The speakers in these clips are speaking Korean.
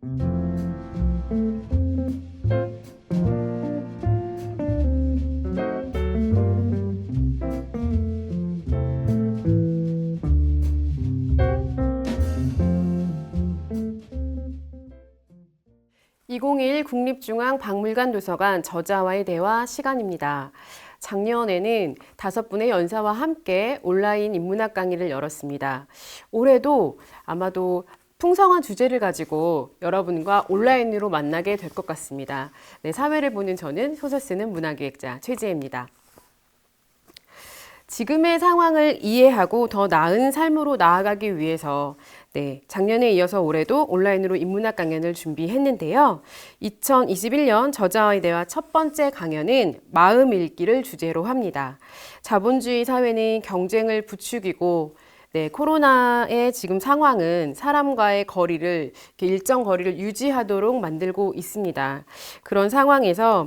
(2021) 국립중앙박물관 도서관 저자와의 대화 시간입니다. 작년에는 5분의 연사와 함께 온라인 인문학 강의를 열었습니다. 올해도 아마도 풍성한 주제를 가지고 여러분과 온라인으로 만나게 될 것 같습니다. 네, 사회를 보는 저는 소설 쓰는 문화기획자 최지혜입니다. 지금의 상황을 이해하고 더 나은 삶으로 나아가기 위해서 작년에 이어서 올해도 온라인으로 인문학 강연을 준비했는데요. 2021년 저자와의 대화 첫 번째 강연은 마음 읽기를 주제로 합니다. 자본주의 사회는 경쟁을 부추기고 코로나의 지금 상황은 사람과의 거리를 일정 거리를 유지하도록 만들고 있습니다. 그런 상황에서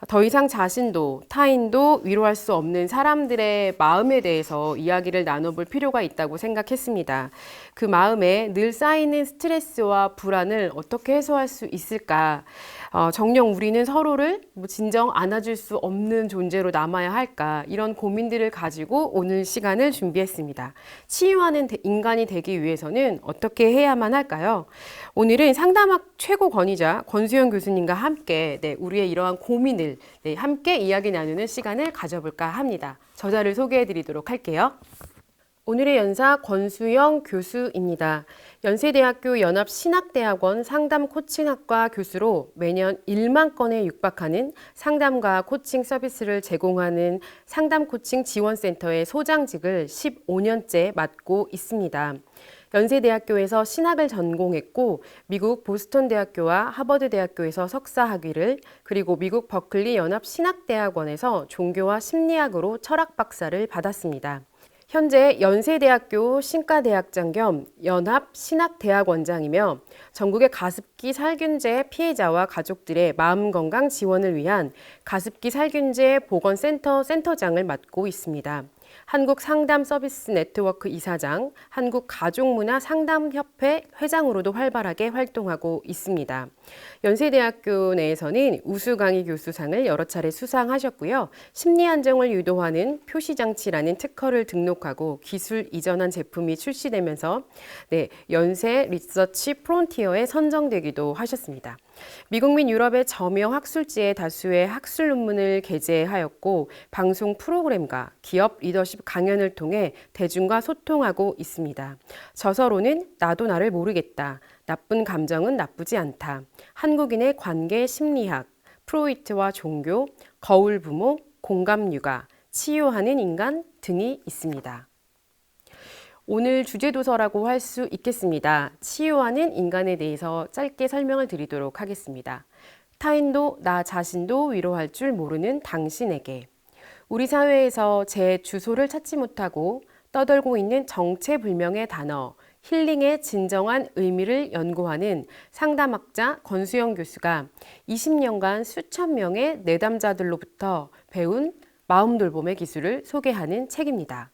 더 이상 자신도 타인도 위로할 수 없는 사람들의 마음에 대해서 이야기를 나눠볼 필요가 있다고 생각했습니다. 그 마음에 늘 쌓이는 스트레스와 불안을 어떻게 해소할 수 있을까? 정녕 우리는 서로를 진정 안아줄 수 없는 존재로 남아야 할까? 이런 고민들을 가지고 오늘 시간을 준비했습니다. 치유하는 인간이 되기 위해서는 어떻게 해야만 할까요? 오늘은 상담학 최고 권위자 권수영 교수님과 함께 우리의 이러한 고민을 함께 이야기 나누는 시간을 가져볼까 합니다. 저자를 소개해 드리도록 할게요. 오늘의 연사 권수영 교수입니다. 연세대학교 연합신학대학원 상담코칭학과 교수로 매년 1만 건에 육박하는 상담과 코칭 서비스를 제공하는 상담코칭 지원센터의 소장직을 15년째 맡고 있습니다. 연세대학교에서 신학을 전공했고 미국 보스턴대학교와 하버드대학교에서 석사학위를 그리고 미국 버클리 연합신학대학원에서 종교와 심리학으로 철학박사를 받았습니다. 현재 연세대학교 신과대학장 겸 연합신학대학원장이며 전국의 가습기 살균제 피해자와 가족들의 마음건강 지원을 위한 가습기 살균제 보건센터 센터장을 맡고 있습니다. 한국상담서비스 네트워크 이사장, 한국가족문화상담협회 회장으로도 활발하게 활동하고 있습니다. 연세대학교 내에서는 우수강의 교수상을 여러 차례 수상하셨고요. 심리안정을 유도하는 표시장치라는 특허를 등록하고 기술 이전한 제품이 출시되면서 연세 리서치 프론티어에 선정되기도 하셨습니다. 미국 및 유럽의 저명 학술지에 다수의 학술 논문을 게재하였고 방송 프로그램과 기업 리더십 강연을 통해 대중과 소통하고 있습니다. 저서로는 나도 나를 모르겠다. 나쁜 감정은 나쁘지 않다. 한국인의 관계 심리학, 프로이트와 종교, 거울 부모, 공감 육아, 치유하는 인간 등이 있습니다. 오늘 주제도서라고 할 수 있겠습니다. 치유하는 인간에 대해서 짧게 설명을 드리도록 하겠습니다. 타인도 나 자신도 위로할 줄 모르는 당신에게. 우리 사회에서 제 주소를 찾지 못하고 떠돌고 있는 정체불명의 단어, 힐링의 진정한 의미를 연구하는 상담학자 권수영 교수가 20년간 수천 명의 내담자들로부터 배운 마음돌봄의 기술을 소개하는 책입니다.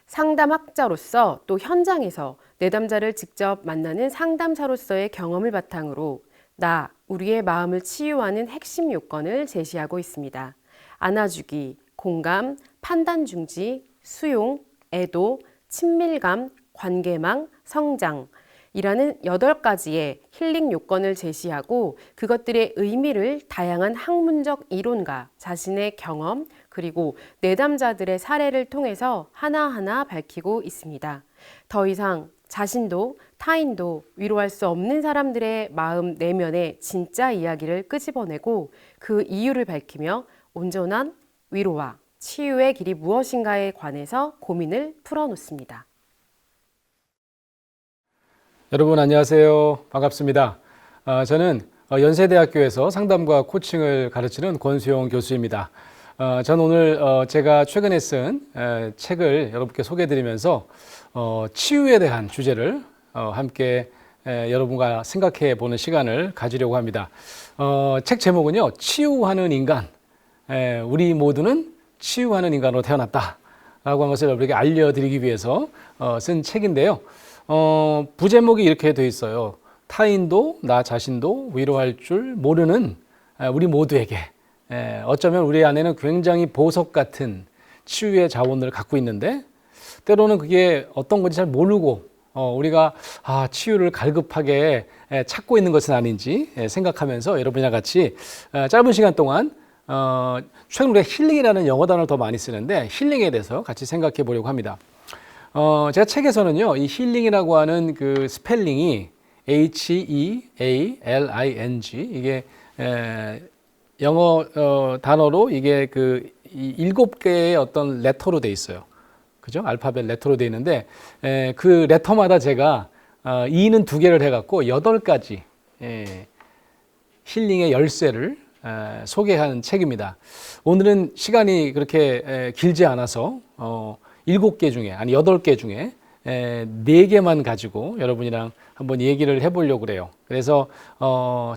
상담학자로서 또 현장에서 내담자를 직접 만나는 상담사로서의 경험을 바탕으로 우리의 마음을 치유하는 핵심 요건을 제시하고 있습니다. 안아주기, 공감, 판단 중지, 수용, 애도, 친밀감, 관계망, 성장 이라는 8가지의 힐링 요건을 제시하고 그것들의 의미를 다양한 학문적 이론과 자신의 경험 그리고 내담자들의 사례를 통해서 하나하나 밝히고 있습니다. 더 이상 자신도 타인도 위로할 수 없는 사람들의 마음 내면의 진짜 이야기를 끄집어내고 그 이유를 밝히며 온전한 위로와 치유의 길이 무엇인가에 관해서 고민을 풀어놓습니다. 여러분 안녕하세요. 반갑습니다. 저는 연세대학교에서 상담과 코칭을 가르치는 권수영 교수입니다. 저는 오늘 제가 최근에 쓴 책을 여러분께 소개해드리면서 치유에 대한 주제를 함께 여러분과 생각해 보는 시간을 가지려고 합니다. 책 제목은요, 치유하는 인간. 우리 모두는 치유하는 인간으로 태어났다. 라고 한 것을 여러분에게 알려드리기 위해서 쓴 책인데요. 부제목이 이렇게 되어 있어요. 타인도 나 자신도 위로할 줄 모르는 우리 모두에게 어쩌면 우리 안에는 굉장히 보석 같은 치유의 자원을 갖고 있는데 때로는 그게 어떤 건지 잘 모르고 우리가 치유를 갈급하게 찾고 있는 것은 아닌지 생각하면서 여러분이랑 같이 짧은 시간 동안 최근 우리가 힐링이라는 영어 단어를 더 많이 쓰는데 힐링에 대해서 같이 생각해 보려고 합니다. 제가 책에서는요, 이 힐링이라고 하는 그 스펠링이 H-E-A-L-I-N-G 이게 영어 단어로 이게 그 7개의 어떤 레터로 돼 있어요. 그죠? 알파벳 레터로 돼 있는데 그 레터마다 제가 E는 2개를 해갖고 8가지 힐링의 열쇠를 소개한 책입니다. 오늘은 시간이 그렇게 길지 않아서 7개 중에 아니 8개 중에 4개만 가지고 여러분이랑 한번 얘기를 해보려고 그래요. 그래서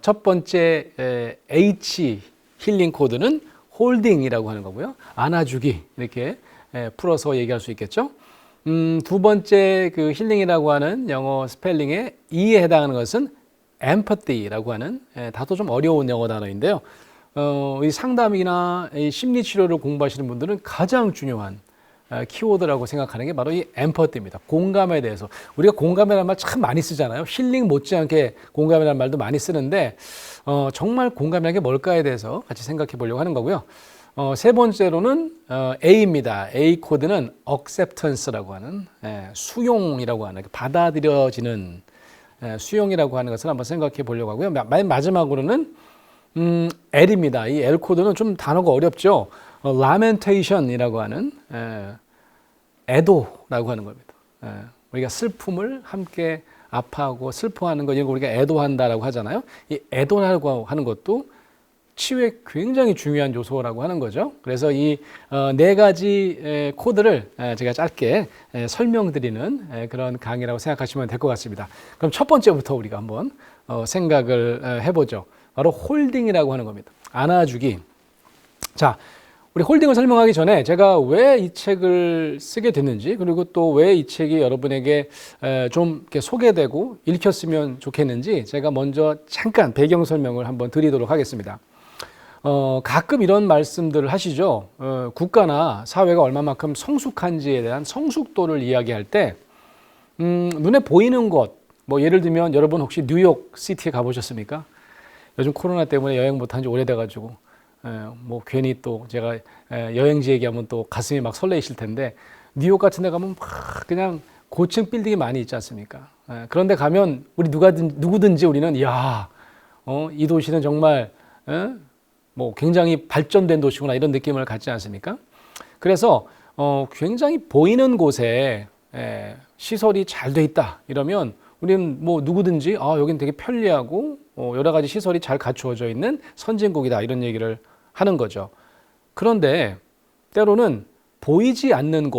첫 번째 H 힐링 코드는 홀딩이라고 하는 거고요. 안아주기 이렇게 풀어서 얘기할 수 있겠죠. 두 번째 그 힐링이라고 하는 영어 스펠링의 E에 해당하는 것은 empathy라고 하는 다소 좀 어려운 영어 단어인데요. 이 상담이나 이 심리 치료를 공부하시는 분들은 가장 중요한 키워드라고 생각하는 게 바로 이 엠퍼티입니다. 공감에 대해서. 우리가 공감이라는 말 참 많이 쓰잖아요. 힐링 못지않게 공감이라는 말도 많이 쓰는데 정말 공감이라는 게 뭘까에 대해서 같이 생각해 보려고 하는 거고요. 세 번째로는 A입니다. A 코드는 acceptance라고 하는 수용이라고 하는 받아들여지는 수용이라고 하는 것을 한번 생각해 보려고 하고요. 맨 마지막으로는 L입니다. 이 L 코드는 좀 단어가 어렵죠. lamentation이라고 하는 애도라고 하는 겁니다. 우리가 슬픔을 함께 아파하고 슬퍼하는 거 이런 거 우리가 애도한다라고 하잖아요. 이 애도라고 하는 것도 치유에 굉장히 중요한 요소라고 하는 거죠. 그래서 이 4가지 코드를 제가 짧게 설명드리는 그런 강의라고 생각하시면 될 것 같습니다. 그럼 첫 번째부터 우리가 한번 생각을 해보죠. 바로 홀딩이라고 하는 겁니다. 안아주기. 자, 우리 홀딩을 설명하기 전에 제가 왜 이 책을 쓰게 됐는지 그리고 또 왜 이 책이 여러분에게 좀 이렇게 소개되고 읽혔으면 좋겠는지 제가 먼저 잠깐 배경 설명을 한번 드리도록 하겠습니다. 가끔 이런 말씀들을 하시죠. 국가나 사회가 얼마만큼 성숙한지에 대한 성숙도를 이야기할 때 눈에 보이는 것, 뭐 예를 들면 여러분 혹시 뉴욕 시티에 가보셨습니까? 요즘 코로나 때문에 여행 못한 지 오래돼가지고 뭐 괜히 또 제가 여행지 얘기하면 또 가슴이 막 설레이실 텐데 뉴욕 같은 데 가면 막 그냥 고층 빌딩이 많이 있지 않습니까? 그런데 가면 우리 누구든지 우리는 이 도시는 정말 뭐 굉장히 발전된 도시구나 이런 느낌을 갖지 않습니까? 그래서 굉장히 보이는 곳에 시설이 잘 돼 있다 이러면 우리는 뭐 누구든지 여긴 되게 편리하고 여러 가지 시설이 잘 갖추어져 있는 선진국이다 이런 얘기를 하는 거죠. 그런데 때로는 보이지 않는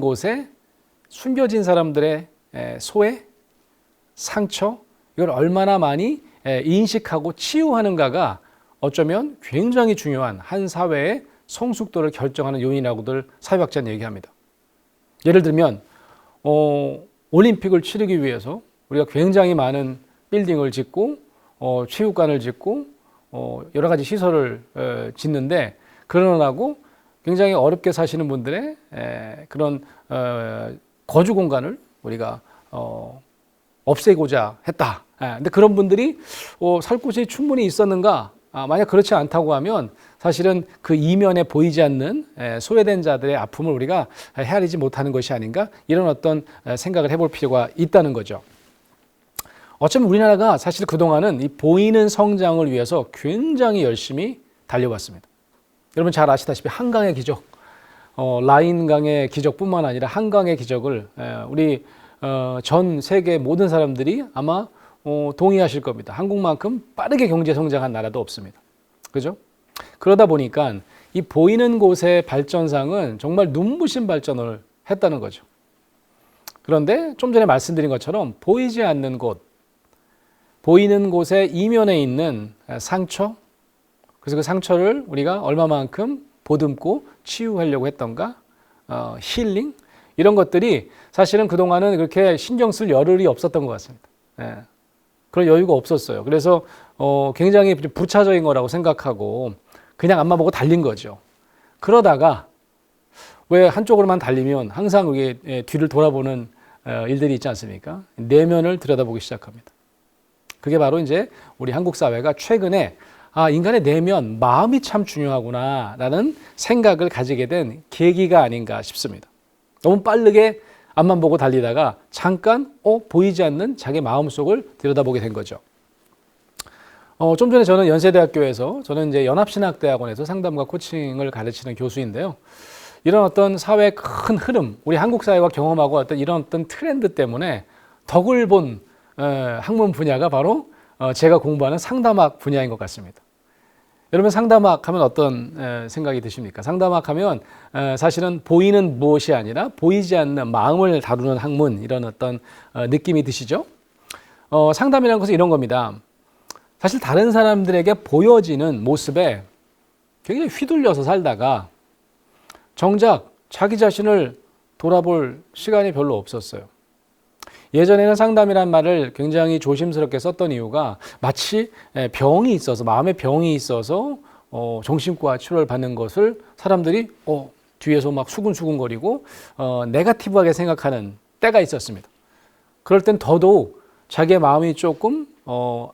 곳에 숨겨진 사람들의 소외, 상처 이걸 얼마나 많이 인식하고 치유하는가가 어쩌면 굉장히 중요한 한 사회의 성숙도를 결정하는 요인이라고들 사회학자는 얘기합니다. 예를 들면 올림픽을 치르기 위해서 우리가 굉장히 많은 빌딩을 짓고 체육관을 짓고 여러 가지 시설을 짓는데 그러나고 굉장히 어렵게 사시는 분들의 그런 거주 공간을 우리가 없애고자 했다. 근데 그런 분들이 살 곳이 충분히 있었는가? 만약 그렇지 않다고 하면 사실은 그 이면에 보이지 않는 소외된 자들의 아픔을 우리가 헤아리지 못하는 것이 아닌가? 이런 어떤 생각을 해볼 필요가 있다는 거죠. 어쩌면 우리나라가 사실 그동안은 이 보이는 성장을 위해서 굉장히 열심히 달려왔습니다. 여러분 잘 아시다시피 한강의 기적, 라인강의 기적뿐만 아니라 한강의 기적을 우리 전 세계 모든 사람들이 아마 동의하실 겁니다. 한국만큼 빠르게 경제 성장한 나라도 없습니다. 그죠? 그러다 보니까 이 보이는 곳의 발전상은 정말 눈부신 발전을 했다는 거죠. 그런데 좀 전에 말씀드린 것처럼 보이지 않는 곳, 보이는 곳의 이면에 있는 상처, 그래서 그 상처를 우리가 얼마만큼 보듬고 치유하려고 했던가, 힐링, 이런 것들이 사실은 그동안은 그렇게 신경 쓸 여를이 없었던 것 같습니다. 예. 그런 여유가 없었어요. 그래서 굉장히 부차적인 거라고 생각하고 그냥 앞만 보고 달린 거죠. 그러다가 왜 한쪽으로만 달리면 항상 이게 뒤를 돌아보는 일들이 있지 않습니까? 내면을 들여다보기 시작합니다. 그게 바로 이제 우리 한국 사회가 최근에 인간의 내면, 마음이 참 중요하구나라는 생각을 가지게 된 계기가 아닌가 싶습니다. 너무 빠르게 앞만 보고 달리다가 잠깐 보이지 않는 자기 마음속을 들여다보게 된 거죠. 좀 전에 저는 연세대학교에서 저는 이제 연합신학대학원에서 상담과 코칭을 가르치는 교수인데요. 이런 어떤 사회의 큰 흐름, 우리 한국 사회와 경험하고 어떤 이런 어떤 트렌드 때문에 덕을 본 학문 분야가 바로 제가 공부하는 상담학 분야인 것 같습니다. 여러분 상담학 하면 어떤 생각이 드십니까? 상담학 하면 사실은 보이는 무엇이 아니라 보이지 않는 마음을 다루는 학문, 이런 어떤 느낌이 드시죠? 상담이라는 것은 이런 겁니다. 사실 다른 사람들에게 보여지는 모습에 굉장히 휘둘려서 살다가 정작 자기 자신을 돌아볼 시간이 별로 없었어요. 예전에는 상담이란 말을 굉장히 조심스럽게 썼던 이유가 마치 병이 있어서, 마음의 병이 있어서 정신과 치료를 받는 것을 사람들이 뒤에서 막 수근수근거리고 네거티브하게 생각하는 때가 있었습니다. 그럴 땐 더더욱 자기의 마음이 조금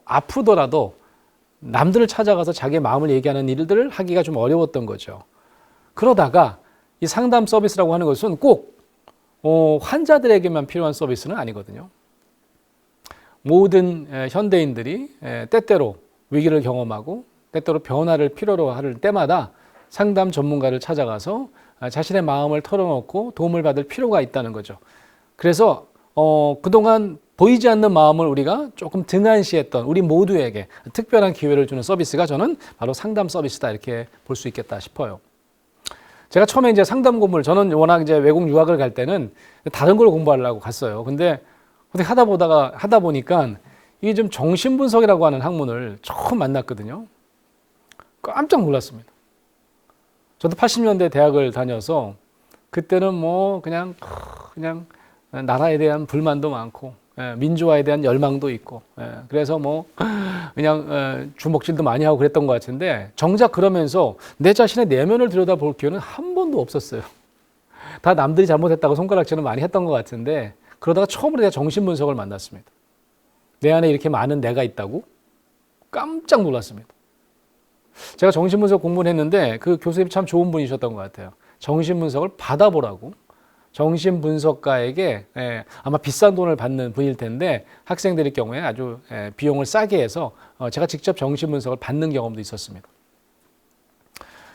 아프더라도 남들을 찾아가서 자기의 마음을 얘기하는 일들을 하기가 좀 어려웠던 거죠. 그러다가 이 상담 서비스라고 하는 것은 꼭 환자들에게만 필요한 서비스는 아니거든요. 모든 현대인들이 때때로 위기를 경험하고 때때로 변화를 필요로 할 때마다 상담 전문가를 찾아가서 자신의 마음을 털어놓고 도움을 받을 필요가 있다는 거죠. 그래서 그동안 보이지 않는 마음을 우리가 조금 등한시했던 우리 모두에게 특별한 기회를 주는 서비스가 저는 바로 상담 서비스다, 이렇게 볼 수 있겠다 싶어요. 제가 처음에 이제 상담 공부를, 저는 워낙 이제 외국 유학을 갈 때는 다른 걸 공부하려고 갔어요. 근데 어떻게 하다 보니까 이게 좀 정신분석이라고 하는 학문을 처음 만났거든요. 깜짝 놀랐습니다. 저도 80년대 대학을 다녀서 그때는 뭐 그냥 나라에 대한 불만도 많고 민주화에 대한 열망도 있고 그래서 뭐 그냥 주먹질도 많이 하고 그랬던 것 같은데 정작 그러면서 내 자신의 내면을 들여다볼 기회는 한 번도 없었어요. 다 남들이 잘못했다고 손가락질은 많이 했던 것 같은데 그러다가 처음으로 내가 정신분석을 만났습니다. 내 안에 이렇게 많은 내가 있다고? 깜짝 놀랐습니다. 제가 정신분석 공부를 했는데 그 교수님이 참 좋은 분이셨던 것 같아요. 정신분석을 받아보라고. 정신분석가에게 아마 비싼 돈을 받는 분일 텐데 학생들의 경우에 아주 비용을 싸게 해서 제가 직접 정신분석을 받는 경험도 있었습니다.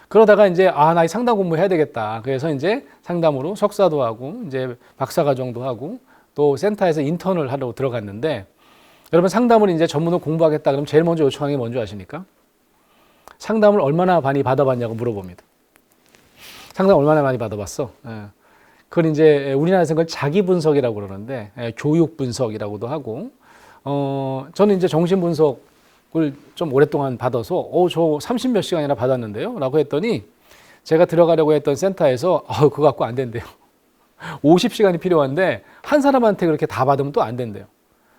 그러다가 이제 나 이 상담 공부해야 되겠다. 그래서 이제 상담으로 석사도 하고 이제 박사과정도 하고 또 센터에서 인턴을 하러 들어갔는데, 여러분 상담을 이제 전문으로 공부하겠다 그러면 제일 먼저 요청하는 게 뭔지 아십니까? 상담을 얼마나 많이 받아봤냐고 물어봅니다. 상담 얼마나 많이 받아봤어? 그걸 이제 우리나라에서 그걸 자기 분석이라고 그러는데 교육 분석이라고도 하고, 저는 이제 정신 분석을 좀 오랫동안 받아서 저 30몇 시간이나 받았는데요 라고 했더니 제가 들어가려고 했던 센터에서 그거 갖고 안 된대요. 50시간이 필요한데 한 사람한테 그렇게 다 받으면 또 안 된대요.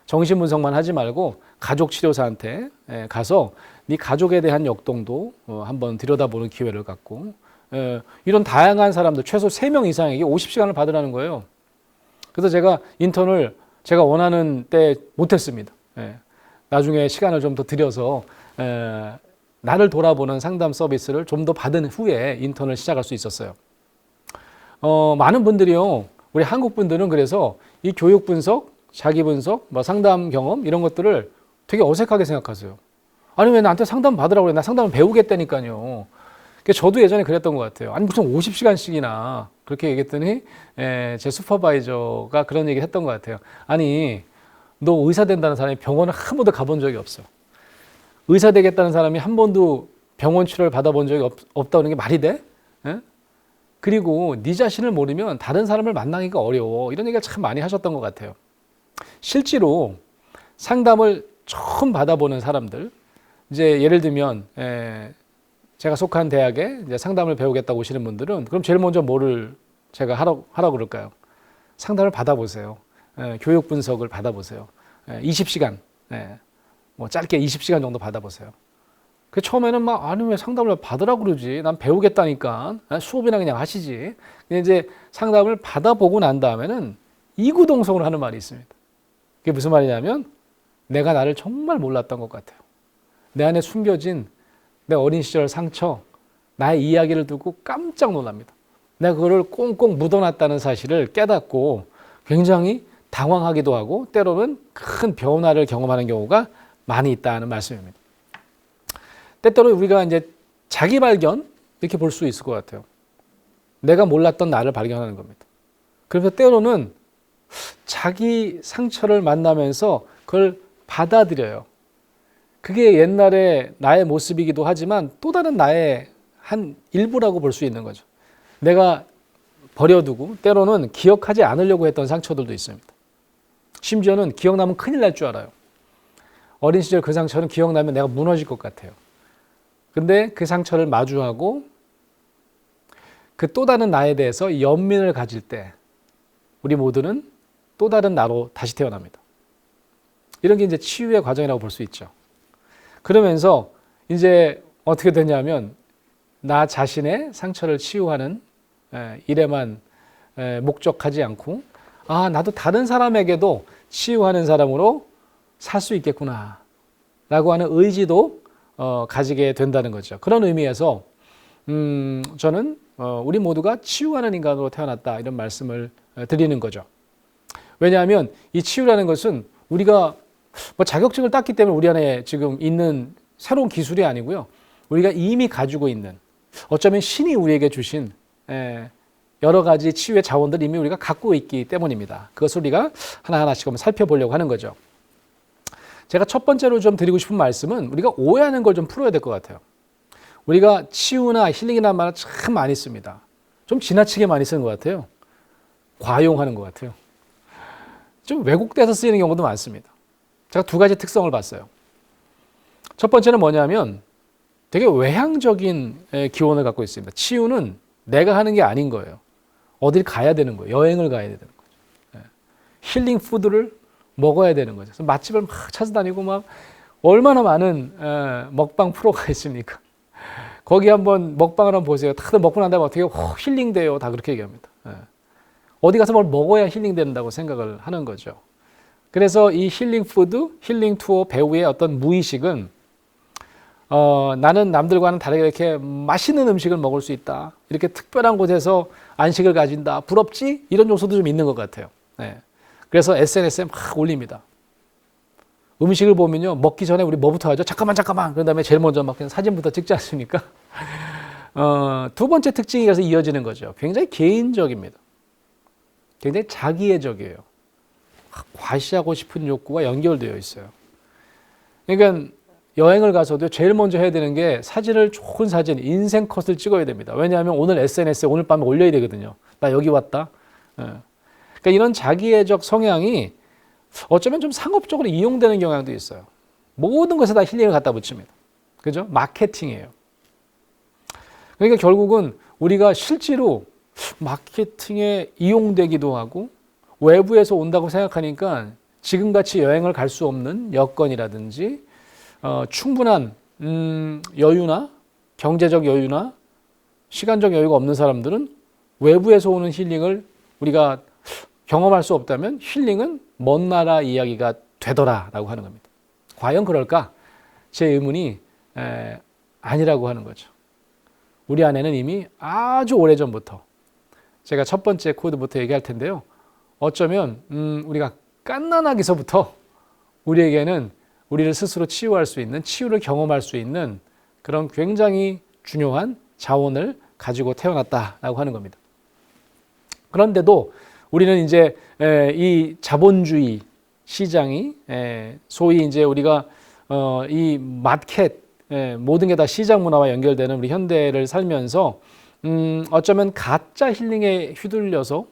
정신 분석만 하지 말고 가족 치료사한테 가서 네 가족에 대한 역동도 한번 들여다보는 기회를 갖고, 이런 다양한 사람들 최소 3명 이상에게 50시간을 받으라는 거예요. 그래서 제가 인턴을 제가 원하는 때 못했습니다. 나중에 시간을 좀 더 들여서 나를 돌아보는 상담 서비스를 좀 더 받은 후에 인턴을 시작할 수 있었어요. 많은 분들이요, 우리 한국 분들은 그래서 이 교육 분석, 자기 분석, 뭐 상담 경험 이런 것들을 되게 어색하게 생각하세요. 아니 왜 나한테 상담 받으라고 그래? 나 상담을 배우겠다니까요. 저도 예전에 그랬던 것 같아요. 아니 무슨 50시간씩이나 그렇게 얘기했더니 제 슈퍼바이저가 그런 얘기를 했던 것 같아요. 아니 너 의사 된다는 사람이 병원을 한 번도 가본 적이 없어. 의사 되겠다는 사람이 한 번도 병원 치료를 받아본 적이 없다는 게 말이 돼? 그리고 네 자신을 모르면 다른 사람을 만나기가 어려워. 이런 얘기를 참 많이 하셨던 것 같아요. 실제로 상담을 처음 받아보는 사람들, 이제 예를 들면 제가 속한 대학에 이제 상담을 배우겠다고 오시는 분들은 그럼 제일 먼저 뭐를 제가 하라고 그럴까요? 상담을 받아보세요. 교육 분석을 받아보세요. 20시간, 뭐 짧게 20시간 정도 받아보세요. 그 처음에는 막 아니 왜 상담을 받으라고 그러지? 난 배우겠다니까 수업이나 그냥 하시지. 근데 이제 상담을 받아보고 난 다음에는 이구동성으로 하는 말이 있습니다. 그게 무슨 말이냐면 내가 나를 정말 몰랐던 것 같아요. 내 안에 숨겨진 내 어린 시절 상처, 나의 이야기를 듣고 깜짝 놀랍니다. 내가 그거를 꽁꽁 묻어놨다는 사실을 깨닫고 굉장히 당황하기도 하고 때로는 큰 변화를 경험하는 경우가 많이 있다는 말씀입니다. 때때로 우리가 이제 자기 발견 이렇게 볼 수 있을 것 같아요. 내가 몰랐던 나를 발견하는 겁니다. 그래서 때로는 자기 상처를 만나면서 그걸 받아들여요. 그게 옛날에 나의 모습이기도 하지만 또 다른 나의 한 일부라고 볼 수 있는 거죠. 내가 버려두고 때로는 기억하지 않으려고 했던 상처들도 있습니다. 심지어는 기억나면 큰일 날 줄 알아요. 어린 시절 그 상처는 기억나면 내가 무너질 것 같아요. 근데 그 상처를 마주하고 그 또 다른 나에 대해서 연민을 가질 때 우리 모두는 또 다른 나로 다시 태어납니다. 이런 게 이제 치유의 과정이라고 볼 수 있죠. 그러면서 이제 어떻게 되냐면 나 자신의 상처를 치유하는 일에만 목적하지 않고 아 나도 다른 사람에게도 치유하는 사람으로 살 수 있겠구나 라고 하는 의지도 가지게 된다는 거죠. 그런 의미에서 저는 우리 모두가 치유하는 인간으로 태어났다 이런 말씀을 드리는 거죠. 왜냐하면 이 치유라는 것은 우리가 뭐 자격증을 땄기 때문에 우리 안에 지금 있는 새로운 기술이 아니고요. 우리가 이미 가지고 있는 어쩌면 신이 우리에게 주신 여러 가지 치유의 자원들을 이미 우리가 갖고 있기 때문입니다. 그것을 우리가 하나하나씩 한번 살펴보려고 하는 거죠. 제가 첫 번째로 좀 드리고 싶은 말씀은 우리가 오해하는 걸 좀 풀어야 될 것 같아요. 우리가 치유나 힐링이라는 말을 참 많이 씁니다. 좀 지나치게 많이 쓰는 것 같아요. 과용하는 것 같아요. 좀 왜곡돼서 쓰이는 경우도 많습니다. 제가 두 가지 특성을 봤어요. 첫 번째는 뭐냐면 되게 외향적인 기원을 갖고 있습니다. 치유는 내가 하는 게 아닌 거예요. 어딜 가야 되는 거예요. 여행을 가야 되는 거죠. 힐링 푸드를 먹어야 되는 거죠. 그래서 맛집을 막 찾아다니고 막 얼마나 많은 먹방 프로가 있습니까? 거기 한번 먹방을 한번 보세요. 다들 먹고 난 다음에 어떻게 힐링돼요. 다 그렇게 얘기합니다. 어디 가서 뭘 먹어야 힐링된다고 생각을 하는 거죠. 그래서 이 힐링 푸드, 힐링 투어 배우의 어떤 무의식은 나는 남들과는 다르게 이렇게 맛있는 음식을 먹을 수 있다. 이렇게 특별한 곳에서 안식을 가진다. 부럽지? 이런 요소도 좀 있는 것 같아요. 그래서 SNS에 막 올립니다. 음식을 보면요. 먹기 전에 우리 뭐부터 하죠? 잠깐만. 그런 다음에 제일 먼저 막 그냥 사진부터 찍지 않습니까? 두 번째 특징이 그래서 이어지는 거죠. 굉장히 개인적입니다. 굉장히 자기애적이에요. 과시하고 싶은 욕구가 연결되어 있어요. 그러니까 여행을 가서도 제일 먼저 해야 되는 게 사진을 좋은 사진, 인생 컷을 찍어야 됩니다. 왜냐하면 오늘 SNS에 오늘 밤에 올려야 되거든요. 나 여기 왔다. 그러니까 이런 자기애적 성향이 어쩌면 좀 상업적으로 이용되는 경향도 있어요. 모든 것에 다 힐링을 갖다 붙입니다. 그죠? 마케팅이에요. 그러니까 결국은 우리가 실제로 마케팅에 이용되기도 하고 외부에서 온다고 생각하니까 지금같이 여행을 갈 수 없는 여건이라든지 충분한 여유나 경제적 여유나 시간적 여유가 없는 사람들은 외부에서 오는 힐링을 우리가 경험할 수 없다면 힐링은 먼 나라 이야기가 되더라라고 하는 겁니다. 과연 그럴까? 제 의문이 아니라고 하는 거죠. 우리 안에는 이미 아주 오래전부터 제가 첫 번째 코드부터 얘기할 텐데요. 어쩌면 우리가 갓난아기서부터 우리에게는 우리를 스스로 치유할 수 있는, 치유를 경험할 수 있는 그런 굉장히 중요한 자원을 가지고 태어났다라고 하는 겁니다. 그런데도 우리는 이제 이 자본주의 시장이 소위 이제 우리가 이 마켓 모든 게 다 시장 문화와 연결되는 우리 현대를 살면서 어쩌면 가짜 힐링에 휘둘려서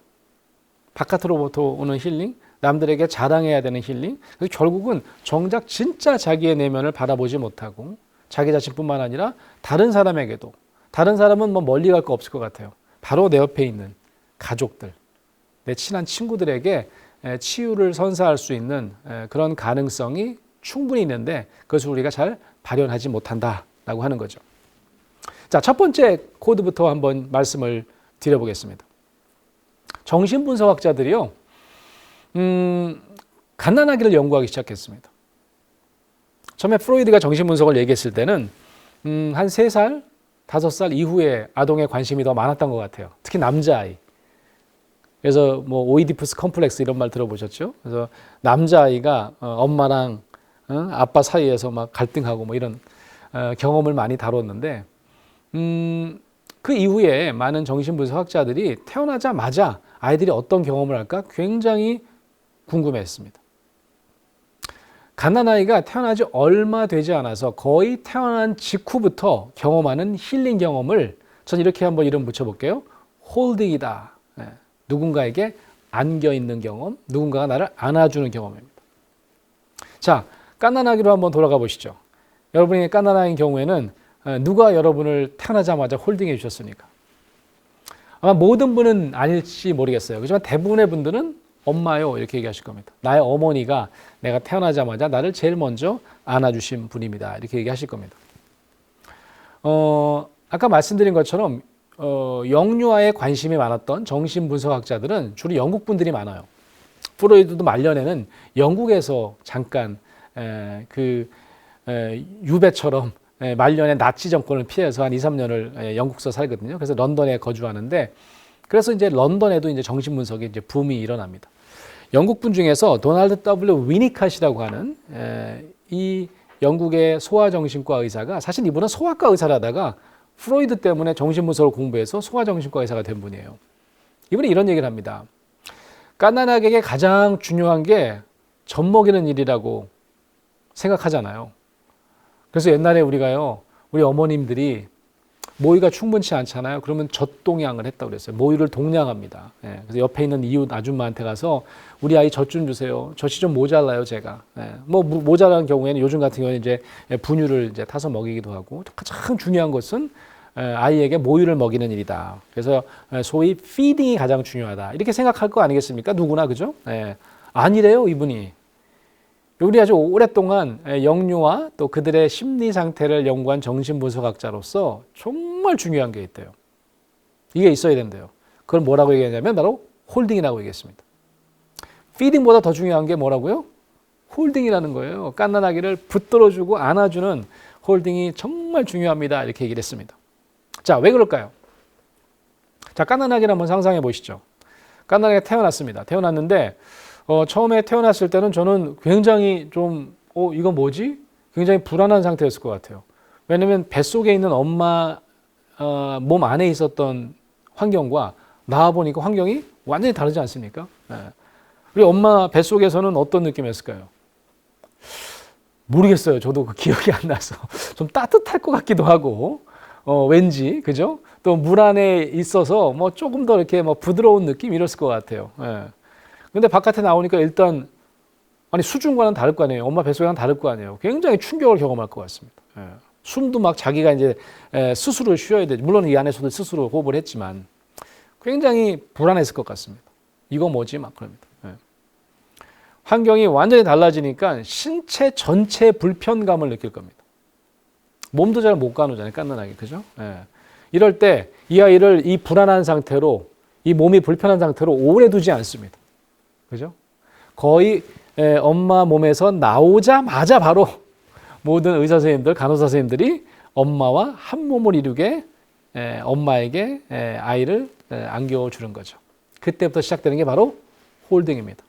바깥으로부터 오는 힐링, 남들에게 자랑해야 되는 힐링, 결국은 정작 진짜 자기의 내면을 바라보지 못하고 자기 자신뿐만 아니라 다른 사람에게도, 다른 사람은 뭐 멀리 갈 거 없을 것 같아요. 바로 내 옆에 있는 가족들, 내 친한 친구들에게 치유를 선사할 수 있는 그런 가능성이 충분히 있는데 그것을 우리가 잘 발현하지 못한다라고 하는 거죠. 자, 첫 번째 코드부터 한번 말씀을 드려보겠습니다. 정신분석학자들이요, 갓난아기를 연구하기 시작했습니다. 처음에 프로이드가 정신분석을 얘기했을 때는 한 3살, 5살 이후에 아동에 관심이 더 많았던 것 같아요. 특히 남자아이. 그래서 뭐 오이디푸스 컴플렉스 이런 말 들어보셨죠? 그래서 남자아이가 엄마랑 아빠 사이에서 막 갈등하고 뭐 이런 경험을 많이 다뤘는데 그 이후에 많은 정신분석학자들이 태어나자마자 아이들이 어떤 경험을 할까 굉장히 궁금해했습니다. 갓난아이가 태어나지 얼마 되지 않아서 거의 태어난 직후부터 경험하는 힐링 경험을 전 이렇게 한번 이름 붙여볼게요. 홀딩이다. 누군가에게 안겨있는 경험, 누군가가 나를 안아주는 경험입니다. 자, 갓난아기로 한번 돌아가 보시죠. 여러분이 갓난아기인 경우에는 누가 여러분을 태어나자마자 홀딩해 주셨습니까? 아마 모든 분은 아닐지 모르겠어요. 그렇지만 대부분의 분들은 엄마요 이렇게 얘기하실 겁니다. 나의 어머니가 내가 태어나자마자 나를 제일 먼저 안아주신 분입니다. 이렇게 얘기하실 겁니다. 아까 말씀드린 것처럼 영유아에 관심이 많았던 정신분석학자들은 주로 영국 분들이 많아요. 프로이드도 말년에는 영국에서 잠깐 유배처럼 말년에 나치 정권을 피해서 한 2, 3년을 영국서 살거든요. 그래서 런던에 거주하는데 그래서 이제 런던에도 이제 정신분석의 이제 붐이 일어납니다. 영국 분 중에서 도널드 W. 위니캇이라고 하는 이 영국의 소아정신과 의사가 사실 이분은 소아과 의사라다가 프로이드 때문에 정신분석을 공부해서 소아정신과 의사가 된 분이에요. 이분이 이런 얘기를 합니다. 갓난아기에게 가장 중요한 게 젖 먹이는 일이라고 생각하잖아요. 그래서 옛날에 우리가요, 우리 어머님들이 모유가 충분치 않잖아요. 그러면 젖동양을 했다고 그랬어요. 모유를 동량합니다. 그래서 옆에 있는 이웃 아줌마한테 가서 우리 아이 젖 좀 주세요. 젖이 좀 모자라요, 제가. 뭐 모자란 경우에는 요즘 같은 경우에는 이제 분유를 이제 타서 먹이기도 하고 가장 중요한 것은 아이에게 모유를 먹이는 일이다. 그래서 소위 피딩이 가장 중요하다. 이렇게 생각할 거 아니겠습니까? 누구나 그죠? 아니래요, 이분이. 우리 아주 오랫동안 영유아 또 그들의 심리 상태를 연구한 정신분석학자로서 정말 중요한 게 있대요. 이게 있어야 된대요. 그걸 뭐라고 얘기하냐면 바로 홀딩이라고 얘기했습니다. 피딩보다 더 중요한 게 뭐라고요? 홀딩이라는 거예요. 갓난아기를 붙들어주고 안아주는 홀딩이 정말 중요합니다. 이렇게 얘기를 했습니다. 자, 왜 그럴까요? 자, 갓난아기를 한번 상상해 보시죠. 갓난아기가 태어났습니다. 태어났는데 처음에 태어났을 때는 저는 굉장히 좀 이거 뭐지? 굉장히 불안한 상태였을 것 같아요. 왜냐하면 뱃속에 있는 엄마 몸 안에 있었던 환경과 나와보니까 환경이 완전히 다르지 않습니까? 우리 엄마 뱃속에서는 어떤 느낌이었을까요? 모르겠어요. 저도 그 기억이 안 나서 좀 따뜻할 것 같기도 하고 왠지 그죠? 또 물 안에 있어서 뭐 조금 더 이렇게 뭐 부드러운 느낌 이랬을 것 같아요. 근데 바깥에 나오니까 일단 아니 수준과는 다를 거 아니에요. 엄마 뱃속이랑 다를 거 아니에요. 굉장히 충격을 경험할 것 같습니다. 숨도 막 자기가 이제 스스로 쉬어야 되죠. 물론 이 안에서도 스스로 호흡을 했지만 굉장히 불안했을 것 같습니다. 이거 뭐지? 막 그럽니다. 환경이 완전히 달라지니까 신체 전체 불편감을 느낄 겁니다. 몸도 잘 못 가누잖아요. 갓난아기. 그죠? 이럴 때 이 아이를 이 불안한 상태로 이 몸이 불편한 상태로 오래 두지 않습니다. 그죠? 거의 엄마 몸에서 나오자마자 바로 모든 의사 선생님들, 간호사 선생님들이 엄마와 한 몸을 이루게 엄마에게 아이를 안겨주는 거죠. 그때부터 시작되는 게 바로 홀딩입니다.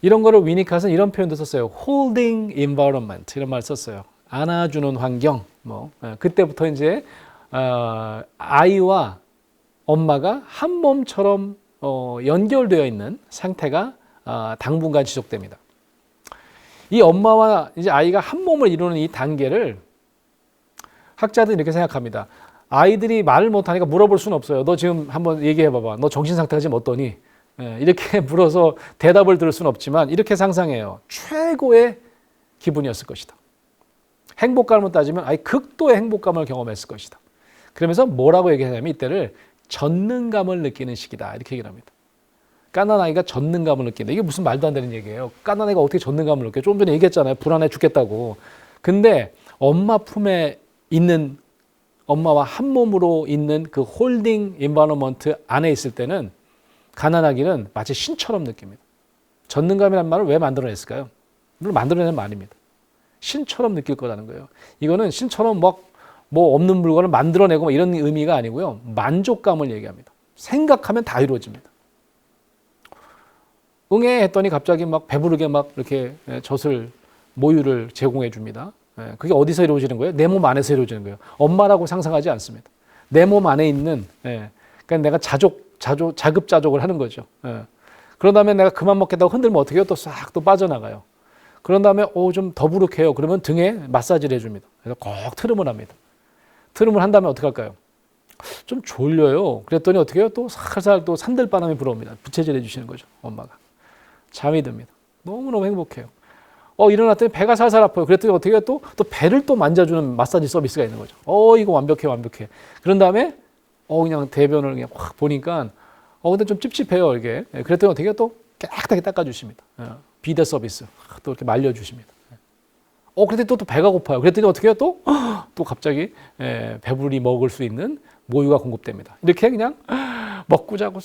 이런 거를 위니캇은 이런 표현도 썼어요. holding environment 이런 말 썼어요. 안아주는 환경. 그때부터 이제 아이와 엄마가 한 몸처럼 연결되어 있는 상태가 당분간 지속됩니다. 이 엄마와 이제 아이가 한 몸을 이루는 이 단계를 학자들은 이렇게 생각합니다. 아이들이 말을 못하니까 물어볼 수는 없어요. 너 지금 한번 얘기해봐봐. 너 정신 상태가 지금 어떠니? 이렇게 물어서 대답을 들을 수는 없지만 이렇게 상상해요. 최고의 기분이었을 것이다. 행복감을 따지면 아예 극도의 행복감을 경험했을 것이다. 그러면서 뭐라고 얘기하냐면 이때를 전능감을 느끼는 시기다. 이렇게 얘기를 합니다. 갓난아기가 젖는감을 느낀다. 이게 무슨 말도 안 되는 얘기예요. 갓난아기가 어떻게 젖는감을 느껴요? 좀 전에 얘기했잖아요. 불안해 죽겠다고. 근데 엄마 품에 있는, 엄마와 한 몸으로 있는 그 홀딩 인바이러먼트 안에 있을 때는 가난하기는 마치 신처럼 느낍니다. 젖는감이라는 말을 왜 만들어냈을까요? 물론 만들어낸 말입니다. 신처럼 느낄 거라는 거예요. 이거는 신처럼 뭐 없는 물건을 만들어내고 이런 의미가 아니고요. 만족감을 얘기합니다. 생각하면 다 이루어집니다. 응애 했더니 갑자기 막 배부르게 막 이렇게 젖을, 모유를 제공해 줍니다. 그게 어디서 이루어지는 거예요? 내 몸 안에서 이루어지는 거예요. 엄마라고 상상하지 않습니다. 내 몸 안에 있는, 그러니까 내가 자급자족을 하는 거죠. 그런 다음에 내가 그만 먹겠다고 흔들면 어떻게 해요? 또 싹 또 빠져나가요. 그런 다음에 좀 더부룩해요. 그러면 등에 마사지를 해줍니다. 그래서 꼭 트름을 합니다. 트름을 한 다음에 어떻게 할까요? 좀 졸려요. 그랬더니 어떻게 해요? 또 살살 또 산들바람이 불어옵니다. 부채질 해주시는 거죠. 엄마가. 잠이 듭니다. 너무너무 행복해요. 일어났더니 배가 살살 아파요. 그랬더니 어떻게 해요? 또 배를 또 만져주는 마사지 서비스가 있는 거죠. 이거 완벽해. 그런 다음에 그냥 대변을 그냥 확 보니까 근데 좀 찝찝해요, 이게. 그랬더니 어떻게 해요? 또 깨끗하게 닦아주십니다. 비데 서비스. 또 이렇게 말려주십니다. 그랬더니 또 배가 고파요. 그랬더니 어떻게 해요? 또 갑자기 배불리 먹을 수 있는 모유가 공급됩니다. 이렇게 그냥 먹고 자고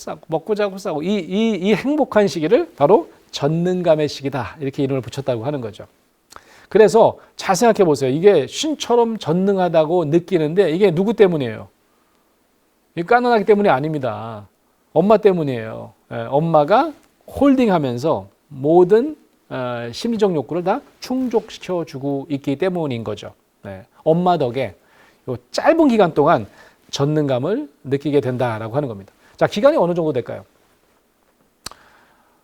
싸고 이 행복한 시기를 바로 젖는감의 시기다. 이렇게 이름을 붙였다고 하는 거죠. 그래서 잘 생각해 보세요. 이게 신처럼 전능하다고 느끼는데 이게 누구 때문이에요? 이 갓난아기 때문이 아닙니다. 엄마 때문이에요. 엄마가 홀딩하면서 모든 심리적 욕구를 다 충족시켜주고 있기 때문인 거죠. 엄마 덕에 요 짧은 기간 동안 젖는감을 느끼게 된다라고 하는 겁니다. 자, 기간이 어느 정도 될까요?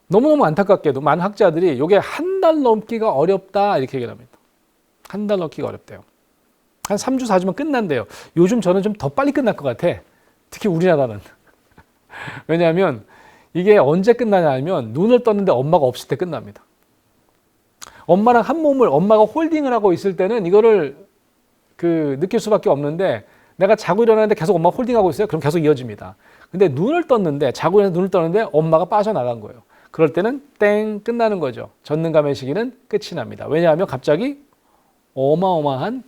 너무너무 안타깝게도 많은 학자들이 이게 한 달 넘기가 어렵다 이렇게 얘기를 합니다. 한 달 넘기가 어렵대요. 한 3주, 4주면 끝난대요. 요즘 저는 좀 더 빨리 끝날 것 같아. 특히 우리나라는. 왜냐하면 이게 언제 끝나냐 하면 눈을 떴는데 엄마가 없을 때 끝납니다. 엄마랑 한 몸을 엄마가 홀딩을 하고 있을 때는 이거를 느낄 수밖에 없는데 내가 자고 일어나는데 계속 엄마가 홀딩하고 있어요. 그럼 계속 이어집니다. 근데 눈을 떴는데 자고 일어나서 눈을 떴는데 엄마가 빠져나간 거예요. 그럴 때는 땡 끝나는 거죠. 젖는감의 시기는 끝이 납니다. 왜냐하면 갑자기 어마어마한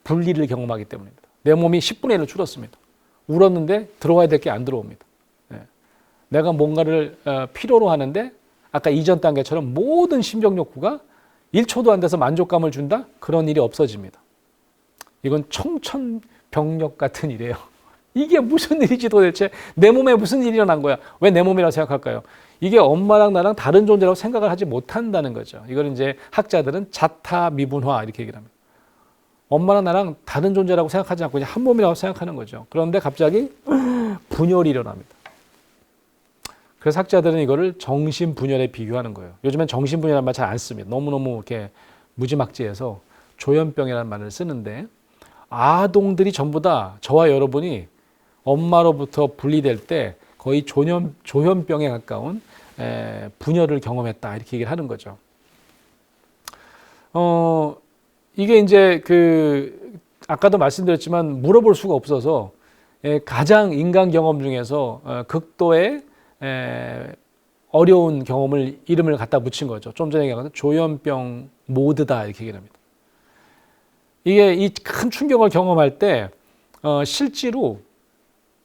분리를 경험하기 때문입니다. 내 몸이 10분의 1로 줄었습니다. 울었는데 들어와야 될 게 안 들어옵니다. 내가 뭔가를 필요로 하는데 아까 이전 단계처럼 모든 심정 욕구가 1초도 안 돼서 만족감을 준다? 그런 일이 없어집니다. 이건 청천벽력 같은 일이에요. 이게 무슨 일이지 도대체? 내 몸에 무슨 일이 일어난 거야? 왜 내 몸이라고 생각할까요? 이게 엄마랑 나랑 다른 존재라고 생각을 하지 못한다는 거죠. 이걸 이제 학자들은 자타미분화 이렇게 얘기를 합니다. 엄마랑 나랑 다른 존재라고 생각하지 않고 그냥 한 몸이라고 생각하는 거죠. 그런데 갑자기 분열이 일어납니다. 그래서 학자들은 이거를 정신분열에 비교하는 거예요. 요즘엔 정신분열이라는 말 잘 안 씁니다. 너무너무 이렇게 무지막지해서 조현병이라는 말을 쓰는데 아동들이 전부 다 저와 여러분이 엄마로부터 분리될 때 거의 조현병에 가까운 분열을 경험했다 이렇게 얘기를 하는 거죠. 이게 이제 아까도 말씀드렸지만 물어볼 수가 없어서 가장 인간 경험 중에서 극도의 어려운 경험을 이름을 갖다 붙인 거죠. 좀 전에 얘기한 조현병 모드다 이렇게 얘기를 합니다. 이게 이 큰 충격을 경험할 때 실제로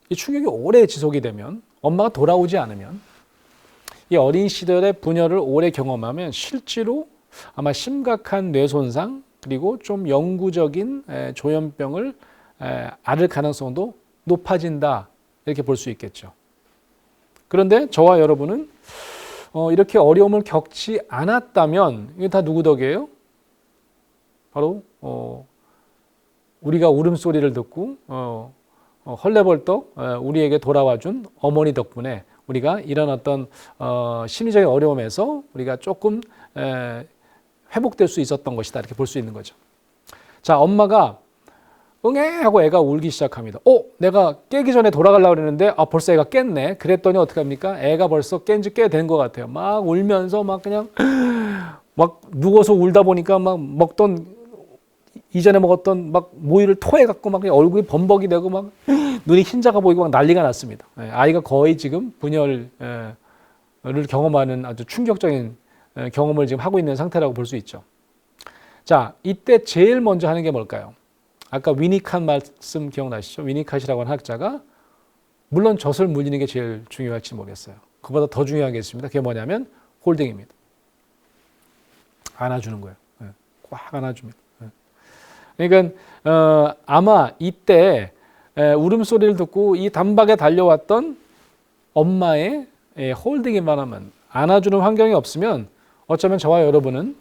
이 충격이 오래 지속이 되면 엄마가 돌아오지 않으면 이 어린 시절의 분열을 오래 경험하면 실제로 아마 심각한 뇌 손상 그리고 좀 영구적인 조현병을 앓을 가능성도 높아진다 이렇게 볼 수 있겠죠. 그런데 저와 여러분은 이렇게 어려움을 겪지 않았다면 이게 다 누구 덕이에요? 바로 우리가 울음소리를 듣고 헐레벌떡 우리에게 돌아와준 어머니 덕분에 우리가 이런 어떤 심리적인 어려움에서 우리가 조금 회복될 수 있었던 것이다 이렇게 볼 수 있는 거죠. 자, 엄마가 응애 하고 애가 울기 시작합니다. 내가 깨기 전에 돌아가려고 그랬는데 벌써 애가 깼네. 그랬더니 어떻게 합니까? 애가 벌써 깬 지 꽤 된 것 같아요. 막 울면서 막 그냥 막 누워서 울다 보니까 막 이전에 먹었던 막 모유를 토해갖고 막 얼굴이 범벅이 되고 막 눈이 흰자가 보이고 막 난리가 났습니다. 아이가 거의 지금 분열을 경험하는 아주 충격적인 경험을 지금 하고 있는 상태라고 볼 수 있죠. 자, 이때 제일 먼저 하는 게 뭘까요? 아까 위니캇 말씀 기억나시죠? 위니캇이라고 하는 학자가 물론 젖을 물리는 게 제일 중요할지 모르겠어요. 그보다 더 중요한 게 있습니다. 그게 뭐냐면 홀딩입니다. 안아주는 거예요. 꽉 안아줍니다. 그러니까 아마 이때 울음소리를 듣고 이 단박에 달려왔던 엄마의 홀딩에만 하면 안아주는 환경이 없으면 어쩌면 저와 여러분은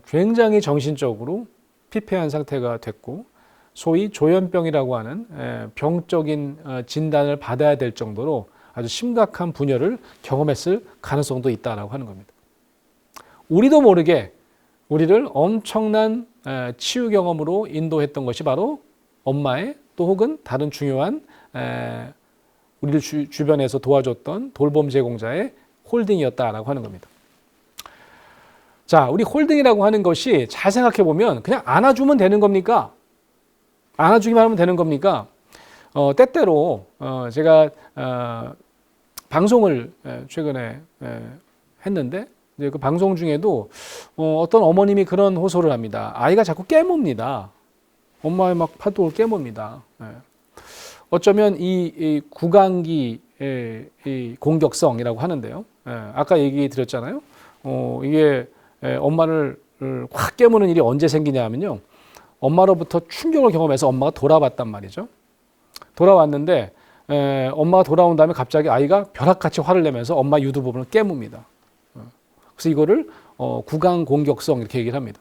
굉장히 정신적으로 피폐한 상태가 됐고 소위 조현병이라고 하는 병적인 진단을 받아야 될 정도로 아주 심각한 분열을 경험했을 가능성도 있다라고 하는 겁니다. 우리도 모르게 우리를 엄청난 치유 경험으로 인도했던 것이 바로 엄마의 또 혹은 다른 중요한 우리를 주변에서 도와줬던 돌봄 제공자의 홀딩이었다라고 하는 겁니다. 자, 우리 홀딩이라고 하는 것이 잘 생각해 보면 그냥 안아주면 되는 겁니까? 안아주기만 하면 되는 겁니까? 때때로 제가 방송을 최근에 했는데 이제 그 방송 중에도 어떤 어머님이 그런 호소를 합니다. 아이가 자꾸 깨뭅니다. 엄마의 막 팔뚝을 깨뭅니다. 어쩌면 이 구강기 이 공격성이라고 하는데요. 아까 얘기 드렸잖아요. 이게 엄마를 확 깨무는 일이 언제 생기냐면요. 엄마로부터 충격을 경험해서 엄마가 돌아왔단 말이죠. 돌아왔는데 엄마가 돌아온 다음에 갑자기 아이가 벼락같이 화를 내면서 엄마 유두 부분을 깨뭅니다. 그래서 이거를 구강 공격성 이렇게 얘기를 합니다.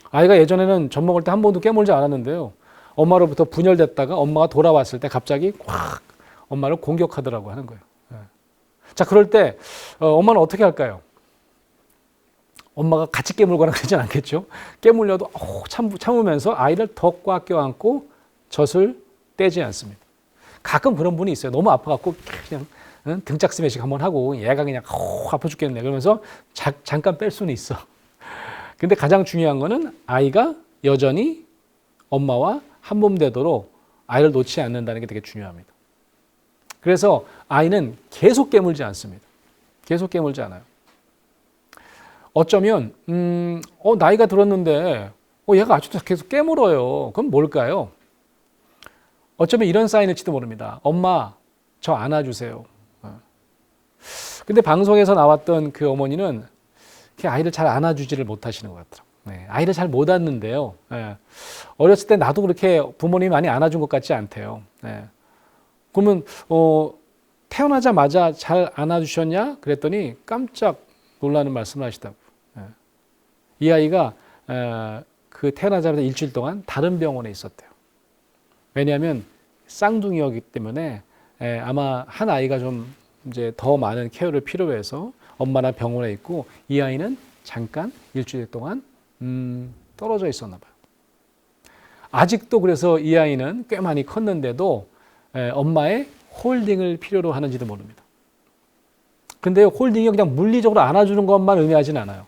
아이가 예전에는 젖 먹을 때 한 번도 깨물지 않았는데요. 엄마로부터 분열됐다가 엄마가 돌아왔을 때 갑자기 확 엄마를 공격하더라고 하는 거예요. 자, 그럴 때 엄마는 어떻게 할까요? 엄마가 같이 깨물거나 그러진 않겠죠. 깨물려도 참으면서 아이를 더 꽉 껴안고 젖을 떼지 않습니다. 가끔 그런 분이 있어요. 너무 아파갖고 그냥 등짝 스매싱 한번 하고 얘가 그냥 아파 죽겠네 그러면서 잠깐 뺄 수는 있어. 근데 가장 중요한 거는 아이가 여전히 엄마와 한몸 되도록 아이를 놓지 않는다는 게 되게 중요합니다. 그래서 아이는 계속 깨물지 않습니다. 계속 깨물지 않아요. 어쩌면 나이가 들었는데 얘가 아직도 계속 깨물어요. 그럼 뭘까요? 어쩌면 이런 사인일지도 모릅니다. 엄마, 저 안아주세요. 근데 방송에서 나왔던 그 어머니는 아이를 잘 안아주지를 못하시는 것 같더라고요. 아이를 잘 못 안는데요. 어렸을 때 나도 그렇게 부모님이 많이 안아준 것 같지 않대요. 그러면 태어나자마자 잘 안아주셨냐? 그랬더니 깜짝 놀라는 말씀을 하시다고. 이 아이가 그 태어나자마자 일주일 동안 다른 병원에 있었대요. 왜냐하면 쌍둥이였기 때문에 아마 한 아이가 좀 이제 더 많은 케어를 필요로 해서 엄마랑 병원에 있고 이 아이는 잠깐 일주일 동안 떨어져 있었나 봐요. 아직도 그래서 이 아이는 꽤 많이 컸는데도 엄마의 홀딩을 필요로 하는지도 모릅니다. 근데 홀딩이 그냥 물리적으로 안아주는 것만 의미하진 않아요.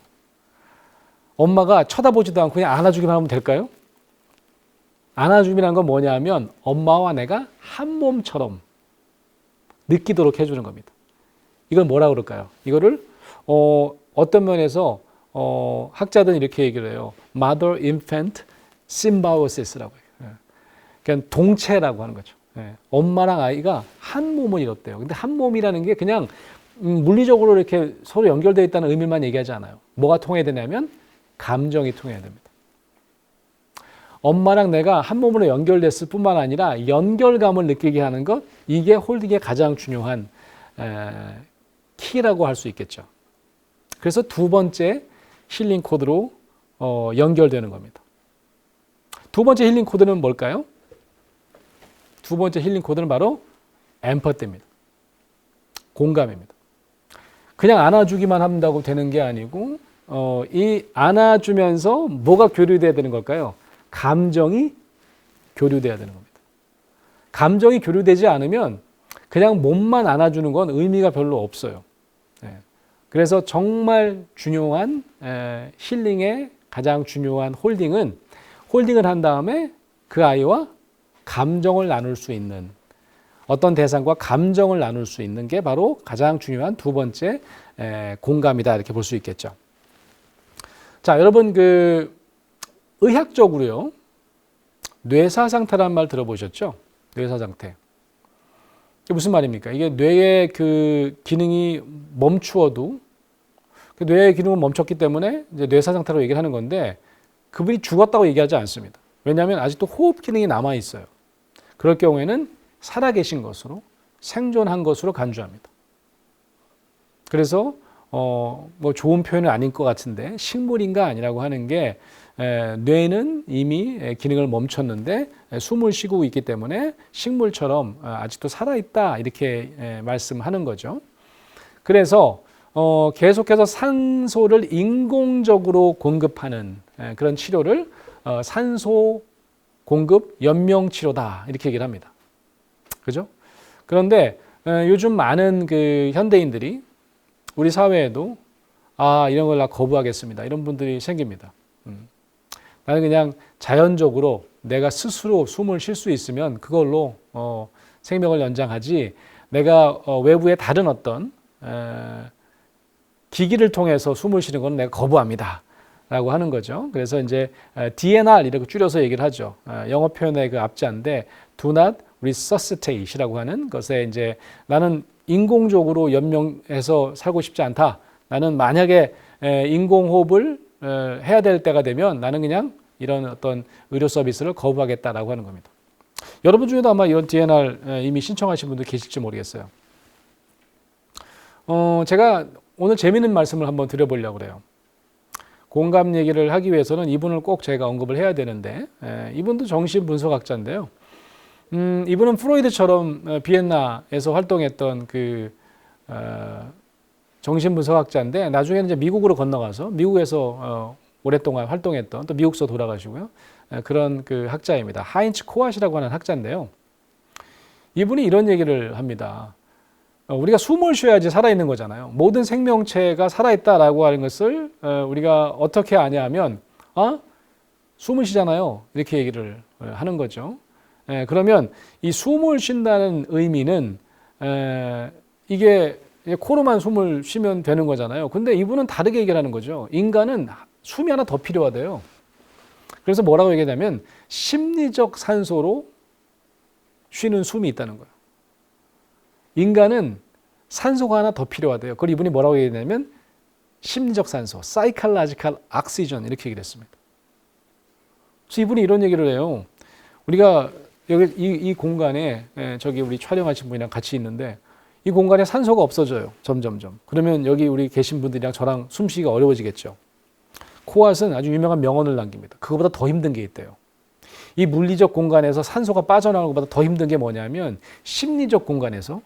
엄마가 쳐다보지도 않고 그냥 안아주기만 하면 될까요? 안아줌이라는 건 뭐냐면 엄마와 내가 한 몸처럼 느끼도록 해주는 겁니다. 이걸 뭐라 그럴까요? 이거를 어떤 면에서 학자들은 이렇게 얘기를 해요. Mother Infant Symbiosis라고 해요. 그러니까 동체라고 하는 거죠. 엄마랑 아이가 한 몸을 이뤘대요. 근데 한 몸이라는 게 그냥 물리적으로 이렇게 서로 연결되어 있다는 의미만 얘기하지 않아요. 뭐가 통해야 되냐면 감정이 통해야 됩니다. 엄마랑 내가 한 몸으로 연결됐을 뿐만 아니라 연결감을 느끼게 하는 것, 이게 홀딩의 가장 중요한 키라고 할 수 있겠죠. 그래서 두 번째 힐링 코드로 연결되는 겁니다. 두 번째 힐링 코드는 뭘까요? 두 번째 힐링 코드는 바로 엠퍼티입니다. 공감입니다. 그냥 안아주기만 한다고 되는 게 아니고 이 안아주면서 뭐가 교류돼야 되는 걸까요? 감정이 교류돼야 되는 겁니다. 감정이 교류되지 않으면 그냥 몸만 안아주는 건 의미가 별로 없어요. 그래서 정말 중요한 힐링의 가장 중요한 홀딩을 한 다음에 그 아이와 감정을 나눌 수 있는 어떤 대상과 감정을 나눌 수 있는 게 바로 가장 중요한 두 번째 공감이다 이렇게 볼 수 있겠죠. 자, 여러분 의학적으로요. 뇌사 상태란 말 들어보셨죠? 뇌사 상태. 이게 무슨 말입니까? 이게 뇌의 기능이 멈추어도 뇌의 기능은 멈췄기 때문에 이제 뇌사 상태로 얘기를 하는 건데 그분이 죽었다고 얘기하지 않습니다. 왜냐하면 아직도 호흡 기능이 남아 있어요. 그럴 경우에는 살아계신 것으로 생존한 것으로 간주합니다. 그래서 뭐 좋은 표현은 아닌 것 같은데 식물인가 아니라고 하는 게 뇌는 이미 기능을 멈췄는데 숨을 쉬고 있기 때문에 식물처럼 아직도 살아있다 이렇게 말씀하는 거죠. 그래서 계속해서 산소를 인공적으로 공급하는 그런 치료를 산소 공급 연명 치료다 이렇게 얘기를 합니다. 그죠? 그런데 요즘 많은 현대인들이 우리 사회에도 이런 걸 나 거부하겠습니다. 이런 분들이 생깁니다. 나는 그냥 자연적으로 내가 스스로 숨을 쉴 수 있으면 그걸로 생명을 연장하지 내가 외부의 다른 어떤 기기를 통해서 숨을 쉬는 건 내가 거부합니다. 라고 하는 거죠. 그래서 이제 DNR 이렇게 줄여서 얘기를 하죠. 영어 표현의 그 앞자인데 Do not resuscitate이라고 하는 것에 이제 나는 인공적으로 연명해서 살고 싶지 않다. 나는 만약에 인공호흡을 해야 될 때가 되면 나는 그냥 이런 어떤 의료 서비스를 거부하겠다라고 하는 겁니다. 여러분 중에도 아마 이런 DNR 이미 신청하신 분들 계실지 모르겠어요. 제가 오늘 재미있는 말씀을 한번 드려보려고 그래요. 공감 얘기를 하기 위해서는 이분을 꼭 제가 언급을 해야 되는데 이분도 정신분석학자인데요. 이분은 프로이드처럼 비엔나에서 활동했던 정신분석학자인데 나중에는 이제 미국으로 건너가서 미국에서 오랫동안 활동했던 또 미국서 돌아가시고요. 그런 학자입니다. 하인츠 코앗이라고 하는 학자인데요. 이분이 이런 얘기를 합니다. 우리가 숨을 쉬어야지 살아있는 거잖아요. 모든 생명체가 살아있다라고 하는 것을 우리가 어떻게 아냐면 숨을 쉬잖아요. 이렇게 얘기를 하는 거죠. 그러면 이 숨을 쉰다는 의미는 이게 코로만 숨을 쉬면 되는 거잖아요. 근데 이분은 다르게 얘기를 하는 거죠. 인간은 숨이 하나 더 필요하대요. 그래서 뭐라고 얘기하냐면 심리적 산소로 쉬는 숨이 있다는 거예요. 인간은 산소가 하나 더 필요하대요. 그걸 이분이 뭐라고 얘기하냐면 심리적 산소, psychological oxygen 이렇게 얘기를 했습니다. 그래서 이분이 이런 얘기를 해요. 우리가 여기 이 공간에 저기 우리 촬영하신 분이랑 같이 있는데 이 공간에 산소가 없어져요. 점점점. 그러면 여기 우리 계신 분들이랑 저랑 숨쉬기가 어려워지겠죠. 코앗은 아주 유명한 명언을 남깁니다. 그거보다 더 힘든 게 있대요. 이 물리적 공간에서 산소가 빠져나오는 것보다 더 힘든 게 뭐냐면 심리적 공간에서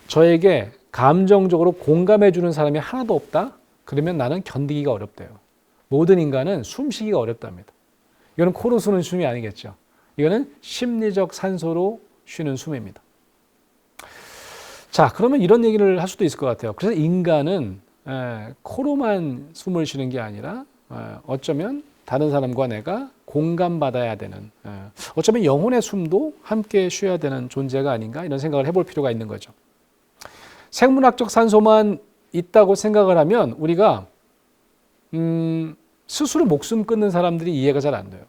저에게 감정적으로 공감해 주는 사람이 하나도 없다? 그러면 나는 견디기가 어렵대요. 모든 인간은 숨쉬기가 어렵답니다. 이거는 코로 쉬는 숨이 아니겠죠. 이거는 심리적 산소로 쉬는 숨입니다. 자, 그러면 이런 얘기를 할 수도 있을 것 같아요. 그래서 인간은 코로만 숨을 쉬는 게 아니라 어쩌면 다른 사람과 내가 공감받아야 되는, 어쩌면 영혼의 숨도 함께 쉬어야 되는 존재가 아닌가 이런 생각을 해볼 필요가 있는 거죠. 생물학적 산소만 있다고 생각을 하면 우리가 스스로 목숨 끊는 사람들이 이해가 잘 안 돼요.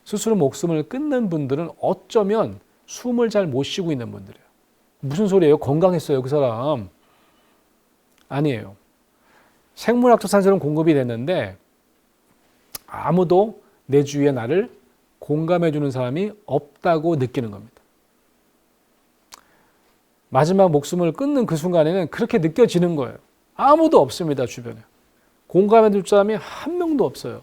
스스로 목숨을 끊는 분들은 어쩌면 숨을 잘 못 쉬고 있는 분들이에요. 무슨 소리예요? 건강했어요, 그 사람. 아니에요. 생물학적 산소는 공급이 됐는데 아무도 내 주위에 나를 공감해 주는 사람이 없다고 느끼는 겁니다. 마지막 목숨을 끊는 그 순간에는 그렇게 느껴지는 거예요. 아무도 없습니다, 주변에. 공감해 줄 사람이 한 명도 없어요.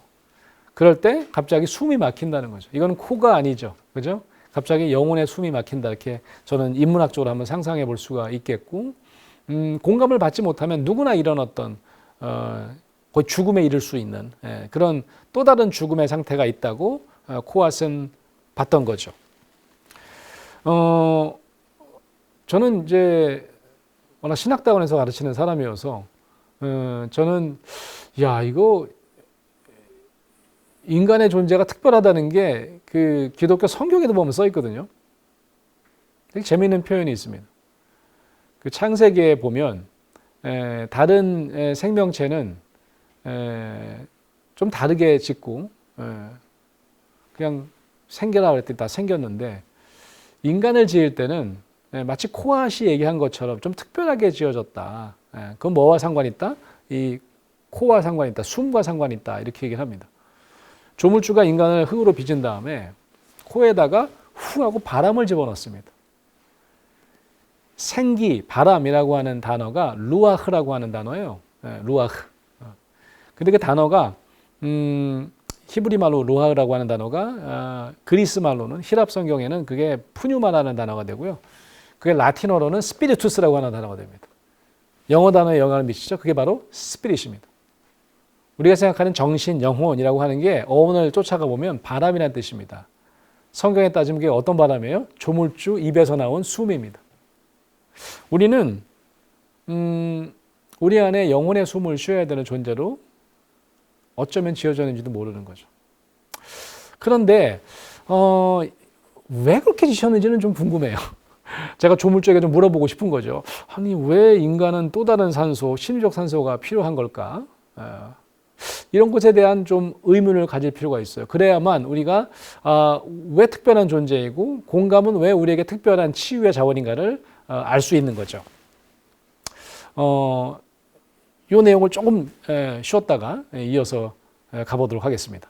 그럴 때 갑자기 숨이 막힌다는 거죠. 이건 코가 아니죠. 그죠? 갑자기 영혼의 숨이 막힌다. 이렇게 저는 인문학적으로 한번 상상해 볼 수가 있겠고, 공감을 받지 못하면 누구나 이런 어떤, 거의 죽음에 이를 수 있는 그런 또 다른 죽음의 상태가 있다고 코앗은 봤던 거죠. 저는 이제 워낙 신학대원에서 가르치는 사람이어서 저는 이거 인간의 존재가 특별하다는 게 그 기독교 성경에도 보면 써 있거든요. 되게 재미있는 표현이 있습니다. 그 창세기에 보면 다른 생명체는 좀 다르게 짓고 그냥 생겨라 그랬더니 다 생겼는데 인간을 지을 때는 마치 코앗이 얘기한 것처럼 좀 특별하게 지어졌다. 그건 뭐와 상관이 있다? 이 코와 상관이 있다. 숨과 상관이 있다. 이렇게 얘기를 합니다. 조물주가 인간을 흙으로 빚은 다음에 코에다가 후 하고 바람을 집어넣습니다. 생기, 바람이라고 하는 단어가 루아흐라고 하는 단어예요. 루아흐. 근데 그 단어가 히브리 말로 루아흐라고 하는 단어가 그리스 말로는 히랍 성경에는 그게 푸뉴마라는 단어가 되고요. 그게 라틴어로는 스피리투스라고 하는 단어가 됩니다. 영어 단어에 영향을 미치죠. 그게 바로 스피릿입니다. 우리가 생각하는 정신, 영혼이라고 하는 게 어원을 쫓아가 보면 바람이라는 뜻입니다. 성경에 따지면 그게 어떤 바람이에요? 조물주 입에서 나온 숨입니다. 우리는 우리 안에 영혼의 숨을 쉬어야 되는 존재로 어쩌면 지어졌는지도 모르는 거죠. 그런데 왜 그렇게 지셨는지는 좀 궁금해요. 제가 조물주에게 좀 물어보고 싶은 거죠. 아니 왜 인간은 또 다른 산소, 심리적 산소가 필요한 걸까? 이런 것에 대한 좀 의문을 가질 필요가 있어요. 그래야만 우리가 왜 특별한 존재이고 공감은 왜 우리에게 특별한 치유의 자원인가를 알 수 있는 거죠. 이 내용을 조금 쉬었다가 이어서 가보도록 하겠습니다.